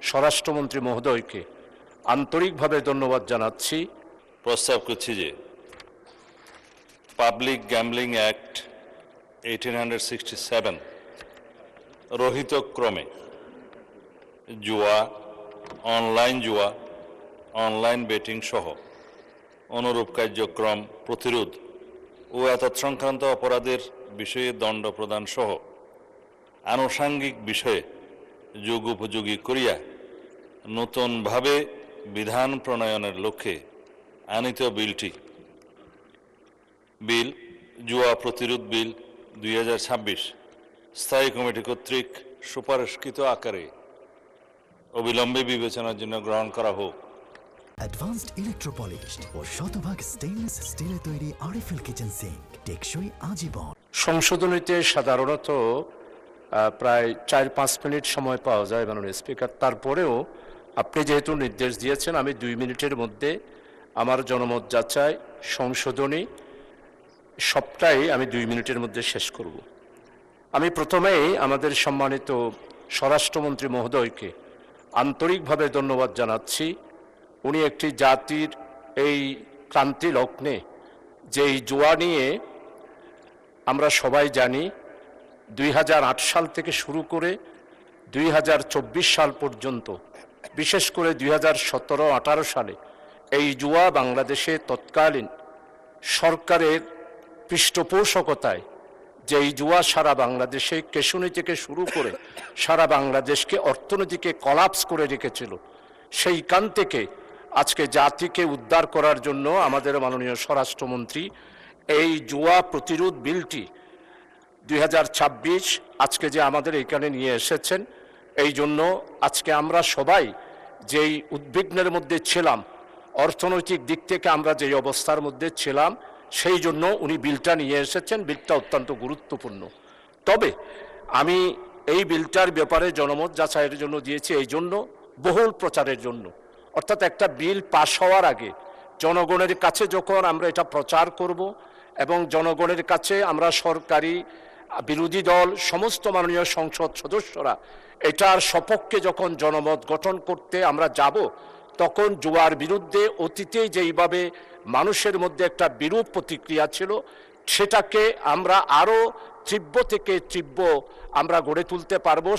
স্বরাষ্ট্রমন্ত্রী মহোদয়কে আন্তরিকভাবে ধন্যবাদ জানাচ্ছি। প্রস্তাব করছি যে পাবলিক গ্যাম্বলিং অ্যাক্ট 1867 রহিত ক্রমে জুয়া, অনলাইন বেটিং সহ অনুরূপ কার্যক্রম প্রতিরোধ ও এতৎসংক্রান্ত অপরাধের বিষয়ে দণ্ড প্রদান সহ আনুষাঙ্গিক বিষয়ে যুগোপযোগী করিয়া নূতনভাবে বিধান প্রণয়নের লক্ষ্যে আনিত বিল জুয়া প্রতিরোধ বিল 2026 স্থায়ী কমিটি কর্তৃক সুপারিশকৃত আকারে অবিলম্বে বিবেচনার জন্য গ্রহণ করা হোক। অ্যাডভান্সড ইলেকট্রোপলিশড ও শতভাগ স্টেইনলেস স্টিলে তৈরি আরএফএল কিচেন সিঙ্ক টেকসই আজীবন। সংশোধনীতে সাধারণত প্রায় 4-5 মিনিট সময় পাওয়া যায় মাননীয় স্পিকার। তারপরেও আপনি যেহেতু নির্দেশ দিয়েছেন, আমি 2 মিনিটের মধ্যে আমার জনমত যাচাই সংশোধনী সবটাই আমি 2 মিনিটের মধ্যে শেষ করব। আমি প্রথমেই আমাদের সম্মানিত স্বরাষ্ট্রমন্ত্রী মহোদয়কে আন্তরিকভাবে ধন্যবাদ জানাচ্ছি। উনি একটি জাতির এই ক্রান্তি লগ্নে যে এই জুয়া নিয়ে আমরা সবাই জানি 2008 সাল থেকে শুরু করে 2024 সাল পর্যন্ত, বিশেষ করে 2017-18 সালে এই জুয়া বাংলাদেশে তৎকালীন সরকারের পৃষ্ঠপোষকতায় যে এই জুয়া সারা বাংলাদেশে কেশুনি থেকে শুরু করে সারা বাংলাদেশকে অর্থনীতিকে কলাপস করে রেখেছিল, সেইখান থেকে আজকে জাতিকে উদ্ধার করার জন্য আমাদের মাননীয় স্বরাষ্ট্রমন্ত্রী এই জুয়া প্রতিরোধ বিলটি 2026 আজকে যে আমাদের এখানে নিয়ে এসেছেন, এই জন্য আজকে আমরা সবাই যেই উদ্বিগ্নের মধ্যে ছিলাম, অর্থনৈতিক দিক থেকে আমরা যেই অবস্থার মধ্যে ছিলাম, সেই জন্য উনি বিলটা নিয়ে এসেছেন। বিলটা অত্যন্ত গুরুত্বপূর্ণ। তবে আমি এই বিলটার ব্যাপারে জনমত যাচাইয়ের জন্য দিয়েছি এই জন্য, বহুল প্রচারের জন্য। অর্থাৎ একটা বিল পাশ হওয়ার আগে জনগণের কাছে যখন আমরা এটা প্রচার করব এবং জনগণের কাছে আমরা সরকারি বিরোধী দল সমস্ত মাননীয় সংসদ সদস্যরা এটার সপক্ষে যখন জনমত গঠন করতে আমরা যাব, তখন জুয়ার বিরুদ্ধে অতীতে যেইভাবে মানুষের মধ্যে একটা বিরূপ প্রতিক্রিয়া ছিল, সেটাকে আমরা আরও তীব্র থেকে তীব্র আমরা গড়ে তুলতে পারবো।